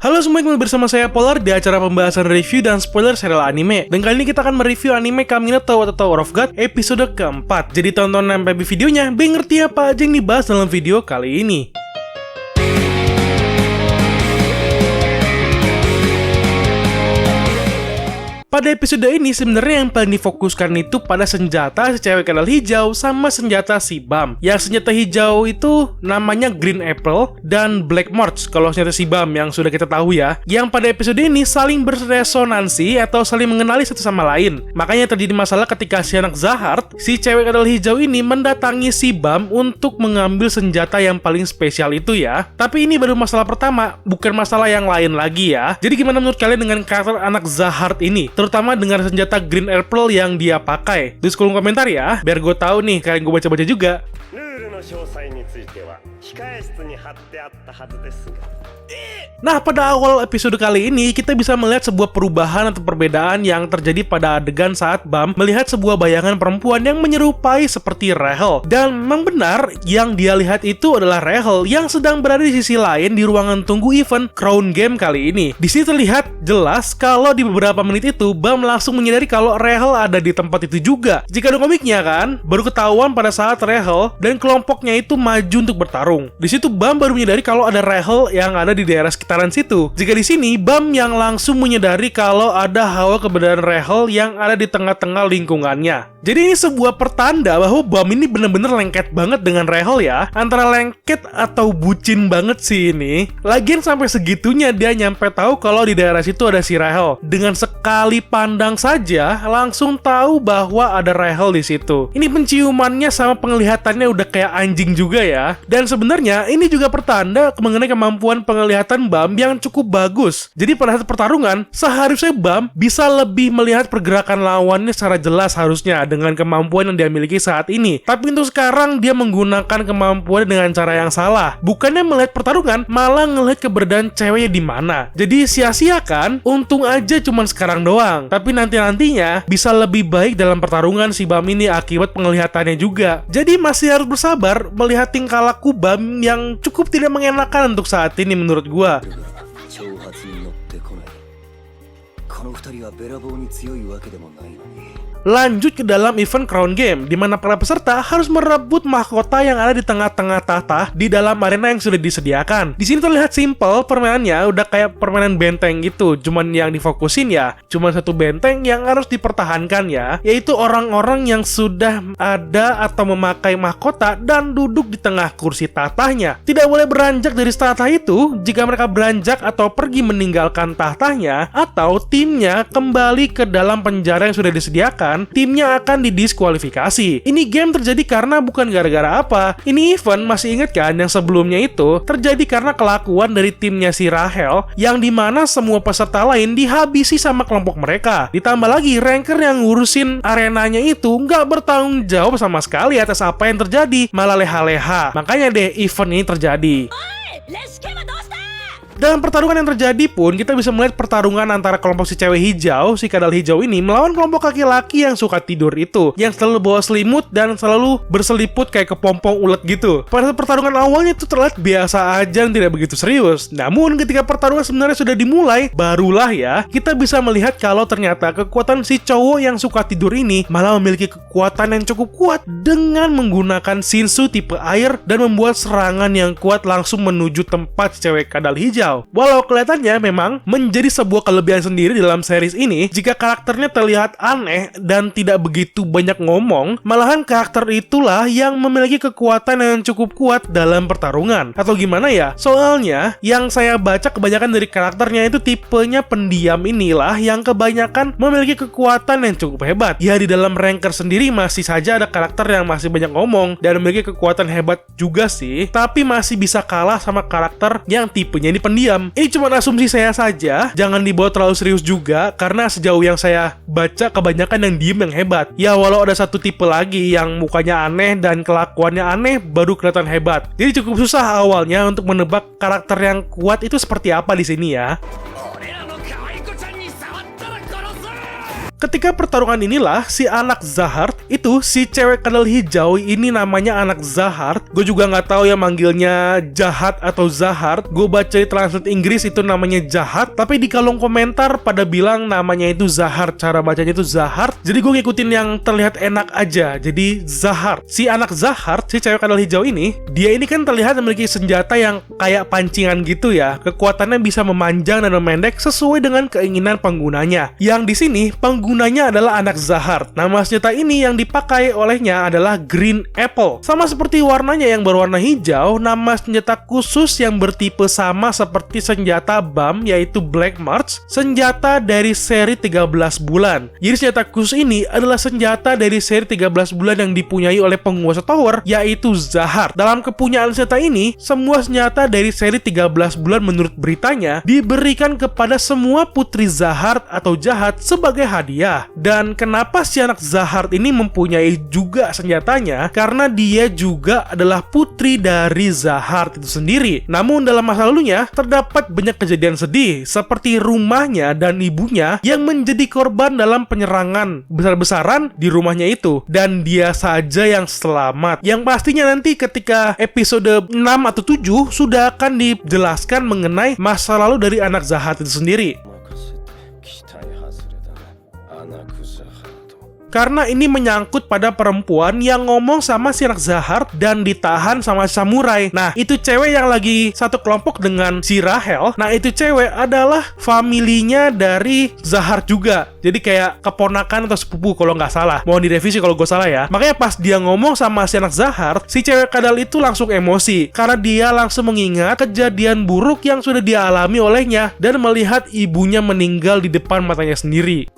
Halo semua, kembali bersama saya Polar di acara pembahasan review dan spoiler serial anime. Dan kali ini kita akan mereview anime Kaminoto wa Tower of God episode keempat. Jadi tonton sampai videonya, biar ngerti apa aja yang dibahas dalam video kali ini. Pada episode ini sebenarnya yang paling difokuskan itu pada senjata si cewek kadal hijau sama senjata si Bam. Yang senjata hijau itu namanya Green Apple dan Black March kalau senjata si Bam yang sudah kita tahu ya. Yang pada episode ini saling beresonansi atau saling mengenali satu sama lain. Makanya terjadi masalah ketika si anak Zahart, si cewek kadal hijau ini mendatangi si Bam untuk mengambil senjata yang paling spesial itu ya. Tapi ini baru masalah pertama, bukan masalah yang lain lagi ya. Jadi gimana menurut kalian dengan karakter anak Zahart ini? Terutama dengan senjata Green Apple yang dia pakai. Tulis kolom komentar ya, biar gue tahu nih, kalian gue baca-baca juga. Nah, pada awal episode kali ini kita bisa melihat sebuah perubahan atau perbedaan yang terjadi pada adegan saat Bam melihat sebuah bayangan perempuan yang menyerupai seperti Rahel. Dan memang benar, yang dia lihat itu adalah Rahel yang sedang berada di sisi lain di ruangan tunggu event Crown Game kali ini. Di sini terlihat jelas kalau di beberapa menit itu Bam langsung menyadari kalau Rahel ada di tempat itu juga. Jika ada komiknya kan, baru ketahuan pada saat Rahel dan kelompoknya itu maju untuk bertarung. Di situ Bam baru menyadari kalau ada Rahel yang ada di daerah sekitaran situ. Jika di sini Bam yang langsung menyadari kalau ada hawa keberadaan Rahel yang ada di tengah-tengah lingkungannya. Jadi ini sebuah pertanda bahwa Bam ini bener-bener lengket banget dengan Rahel ya. Antara lengket atau bucin banget sih ini. Lagian sampai segitunya dia nyampe tahu kalau di daerah situ ada si Rahel. Dengan sekali pandang saja langsung tahu bahwa ada Rahel di situ. Ini penciumannya sama penglihatannya udah kayak anjing juga ya. Dan sebenarnya ini juga pertanda mengenai kemampuan penglihatan Bam yang cukup bagus. Jadi pada saat pertarungan, seharusnya Bam bisa lebih melihat pergerakan lawannya secara jelas harusnya dengan kemampuan yang dia miliki saat ini. Tapi untuk sekarang dia menggunakan kemampuan dengan cara yang salah. Bukannya melihat pertarungan, malah ngelihat keberadaan ceweknya di mana. Jadi sia-sia kan? Untung aja cuman sekarang doang. Tapi nanti-nantinya bisa lebih baik dalam pertarungan si Bam ini akibat penglihatannya juga. Jadi masih harus bersabar melihat tingkah laku Bam yang cukup tidak mengenakan untuk saat ini menurut gua. Lanjut ke dalam event Crown Game, di mana para peserta harus merebut mahkota yang ada di tengah-tengah tahta di dalam arena yang sudah disediakan. Di sini terlihat simple permainannya, udah kayak permainan benteng gitu. Cuman yang difokusin ya, cuman satu benteng yang harus dipertahankan ya, yaitu orang-orang yang sudah ada atau memakai mahkota dan duduk di tengah kursi tahtanya. Tidak boleh beranjak dari tahta itu. Jika mereka beranjak atau pergi meninggalkan tahtanya, atau timnya kembali ke dalam penjara yang sudah disediakan, timnya akan didiskualifikasi. Ini game terjadi karena bukan gara-gara apa. Ini event, masih inget kan yang sebelumnya itu terjadi karena kelakuan dari timnya si Rahel, yang dimana semua peserta lain dihabisi sama kelompok mereka. Ditambah lagi ranker yang ngurusin arenanya itu nggak bertanggung jawab sama sekali atas apa yang terjadi, malah leha-leha. Makanya deh event ini terjadi. Dalam pertarungan yang terjadi pun, kita bisa melihat pertarungan antara kelompok si cewek hijau, si kadal hijau ini, melawan kelompok laki-laki yang suka tidur itu, yang selalu bawa selimut dan selalu berseliput kayak kepompong ulet gitu. Pada pertarungan awalnya itu terlihat biasa aja dan tidak begitu serius. Namun ketika pertarungan sebenarnya sudah dimulai, barulah ya kita bisa melihat kalau ternyata kekuatan si cowok yang suka tidur ini malah memiliki kekuatan yang cukup kuat dengan menggunakan Shinsu tipe air dan membuat serangan yang kuat langsung menuju tempat si cewek kadal hijau. Walau kelihatannya memang menjadi sebuah kelebihan sendiri dalam series ini, jika karakternya terlihat aneh dan tidak begitu banyak ngomong, malahan karakter itulah yang memiliki kekuatan yang cukup kuat dalam pertarungan. Atau gimana ya? Soalnya yang saya baca kebanyakan dari karakternya itu tipenya pendiam inilah yang kebanyakan memiliki kekuatan yang cukup hebat. Ya, di dalam ranker sendiri masih saja ada karakter yang masih banyak ngomong dan memiliki kekuatan hebat juga sih, tapi masih bisa kalah sama karakter yang tipenya ini pendiam. Ini cuma asumsi saya saja, jangan dibawa terlalu serius juga, karena sejauh yang saya baca kebanyakan yang diem yang hebat. Ya, walau ada satu tipe lagi yang mukanya aneh dan kelakuannya aneh baru kelihatan hebat. Jadi cukup susah awalnya untuk menebak karakter yang kuat itu seperti apa di sini ya. Ketika pertarungan inilah si anak Zahard itu si cewek kadal hijau ini namanya anak Zahard. Gue juga nggak tahu ya manggilnya Jahat atau Zahard. Gue baca di translate Inggris itu namanya Jahat, tapi di kolom komentar pada bilang namanya itu Zahard. Cara bacanya itu Zahard. Jadi gue ngikutin yang terlihat enak aja. Jadi Zahard. Si anak Zahard, si cewek kadal hijau ini, dia ini kan terlihat memiliki senjata yang kayak pancingan gitu ya. Kekuatannya bisa memanjang dan memendek sesuai dengan keinginan penggunanya. Yang di sini penggunanya adalah anak Zahard. Nama senjata ini yang dipakai olehnya adalah Green Apple. Sama seperti warnanya yang berwarna hijau, nama senjata khusus yang bertipe sama seperti senjata BAM yaitu Black March, senjata dari seri 13 bulan. Jadi senjata khusus ini adalah senjata dari seri 13 bulan yang dipunyai oleh penguasa tower yaitu Zahard. Dalam kepunyaan senjata ini, semua senjata dari seri 13 bulan menurut beritanya diberikan kepada semua putri Zahard atau Jahat sebagai hadiah. Dan kenapa si anak Zahard ini mempunyai juga senjatanya? Karena dia juga adalah putri dari Zahard itu sendiri. Namun dalam masa lalunya terdapat banyak kejadian sedih seperti rumahnya dan ibunya yang menjadi korban dalam penyerangan besar-besaran di rumahnya itu, dan dia saja yang selamat. Yang pastinya nanti ketika episode 6 atau 7 sudah akan dijelaskan mengenai masa lalu dari anak Zahard itu sendiri. Karena ini menyangkut pada perempuan yang ngomong sama si anak Zahard dan ditahan sama samurai. Nah, itu cewek yang lagi satu kelompok dengan si Rahel. Nah, itu cewek adalah familinya dari Zahard juga. Jadi kayak keponakan atau sepupu kalau nggak salah. Mohon direvisi kalau gue salah ya. Makanya pas dia ngomong sama si anak Zahard, si cewek kadal itu langsung emosi. Karena dia langsung mengingat kejadian buruk yang sudah dia alami olehnya dan melihat ibunya meninggal di depan matanya sendiri.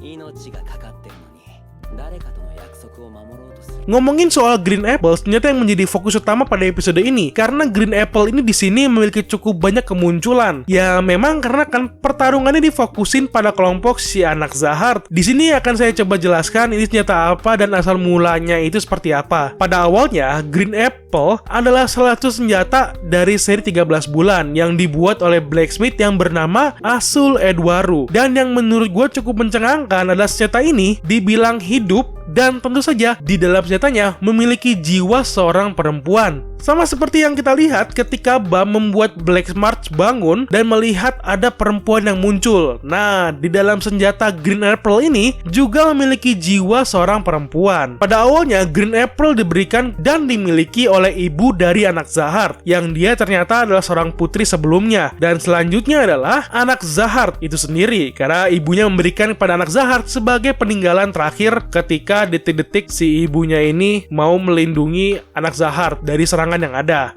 Ngomongin soal Green Apple, ternyata yang menjadi fokus utama pada episode ini, karena Green Apple ini di sini memiliki cukup banyak kemunculan. Ya memang karena kan pertarungannya difokusin pada kelompok si anak Zahard. Di sini akan saya coba jelaskan ini senjata apa dan asal mulanya itu seperti apa. Pada awalnya, Green Apple adalah salah satu senjata dari seri 13 bulan yang dibuat oleh blacksmith yang bernama Asul Edwaru. Dan yang menurut gue cukup mencengangkan adalah senjata ini dibilang hidup dan tentu saja di dalam senjatanya memiliki jiwa seorang perempuan. Sama seperti yang kita lihat ketika Bam membuat Black March bangun dan melihat ada perempuan yang muncul. Nah, di dalam senjata Green Apple ini juga memiliki jiwa seorang perempuan. Pada awalnya Green Apple diberikan dan dimiliki oleh ibu dari anak Zahard, yang dia ternyata adalah seorang putri sebelumnya. Dan selanjutnya adalah anak Zahard itu sendiri, karena ibunya memberikan kepada anak Zahard sebagai peninggalan terakhir ketika detik-detik si ibunya ini mau melindungi anak Zahard dari serangan yang ada.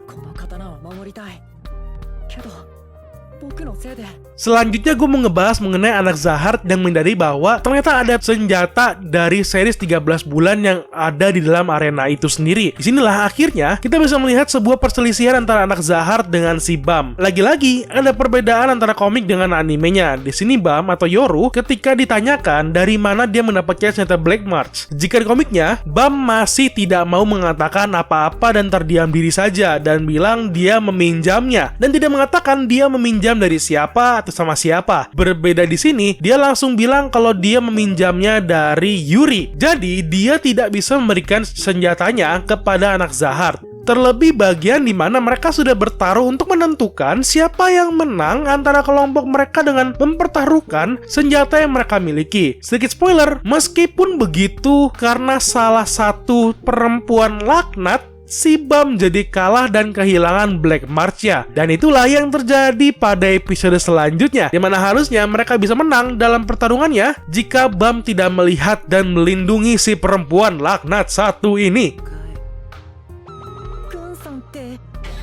Selanjutnya gue mau ngebahas mengenai anak Zahard yang menyadari bahwa ternyata ada senjata dari series 13 bulan yang ada di dalam arena itu sendiri. Disinilah akhirnya kita bisa melihat sebuah perselisihan antara anak Zahard dengan si Bam. Lagi-lagi ada perbedaan antara komik dengan animenya. Di sini Bam atau Yoru ketika ditanyakan dari mana dia mendapatkan senjata Black March. Jika di komiknya, Bam masih tidak mau mengatakan apa-apa dan terdiam diri saja dan bilang dia meminjamnya dan tidak mengatakan dia meminjam dari siapa atau sama siapa. Berbeda di sini, dia langsung bilang kalau dia meminjamnya dari Yuri. Jadi, dia tidak bisa memberikan senjatanya kepada anak Zahard. Terlebih bagian di mana mereka sudah bertaruh untuk menentukan siapa yang menang antara kelompok mereka dengan mempertaruhkan senjata yang mereka miliki. Sedikit spoiler, meskipun begitu, karena salah satu perempuan laknat, si Bam jadi kalah dan kehilangan Black March-nya. Dan itulah yang terjadi pada episode selanjutnya, di mana harusnya mereka bisa menang dalam pertarungannya jika Bam tidak melihat dan melindungi si perempuan laknat satu ini.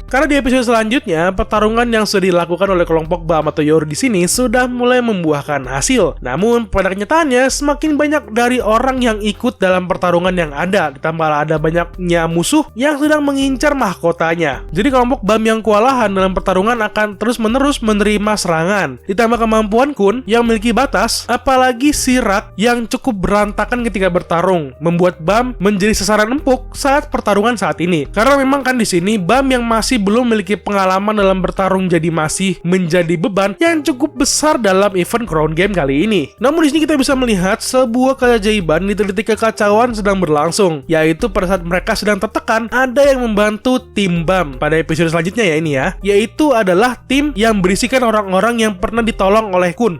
Karena di episode selanjutnya, pertarungan yang sudah dilakukan oleh kelompok Bam atau Yoru di sini sudah mulai membuahkan hasil. Namun, pada kenyataannya, semakin banyak dari orang yang ikut dalam pertarungan yang ada, ditambah ada banyaknya musuh yang sedang mengincar mahkotanya. Jadi kelompok Bam yang kewalahan dalam pertarungan akan terus-menerus menerima serangan. Ditambah kemampuan Kun yang memiliki batas, apalagi si Rak yang cukup berantakan ketika bertarung, membuat Bam menjadi sasaran empuk saat pertarungan saat ini. Karena memang kan di sini Bam yang masih masih belum memiliki pengalaman dalam bertarung, jadi masih menjadi beban yang cukup besar dalam event Crown Game kali ini. Namun di sini kita bisa melihat sebuah keajaiban di titik kekacauan sedang berlangsung, yaitu pada saat mereka sedang tertekan, ada yang membantu tim BAM pada episode selanjutnya ya ini ya, yaitu adalah tim yang berisikan orang-orang yang pernah ditolong oleh Kun.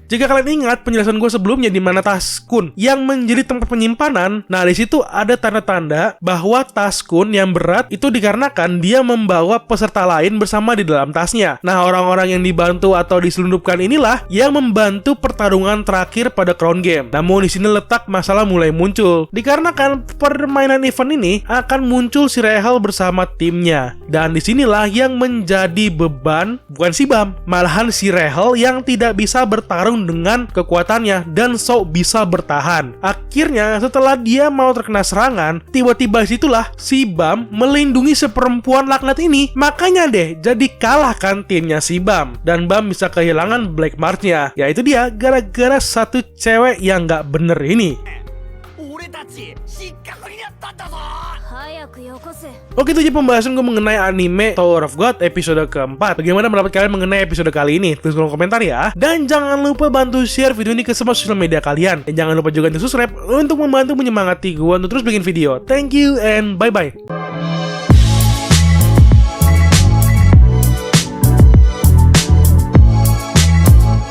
Jika kalian ingat penjelasan gue sebelumnya di mana tas Kun yang menjadi tempat penyimpanan, nah di situ ada tanda-tanda bahwa tas Kun yang berat itu dikarenakan dia membawa peserta lain bersama di dalam tasnya. Nah, orang-orang yang dibantu atau diselundupkan inilah yang membantu pertarungan terakhir pada Crown Game. Namun di sini letak masalah mulai muncul, dikarenakan permainan event ini akan muncul si Rahel bersama timnya. Dan disinilah yang menjadi beban bukan si BAM, malahan si Rahel yang tidak bisa bertarung dengan kekuatannya dan sok bisa bertahan. Akhirnya setelah dia mau terkena serangan, tiba-tiba situlah si BAM melindungi seperempuan laknat ini. Makanya deh jadi kalahkan timnya si BAM dan BAM bisa kehilangan Black March-nya. Ya itu dia gara-gara satu cewek yang gak bener ini. Oke, itu aja pembahasan gue mengenai anime Tower of God episode keempat. Bagaimana pendapat kalian mengenai episode kali ini? Tulis kolom komentar ya. Dan jangan lupa bantu share video ini ke semua sosial media kalian. Dan jangan lupa juga untuk subscribe untuk membantu menyemangati gue untuk terus bikin video. Thank you and bye-bye.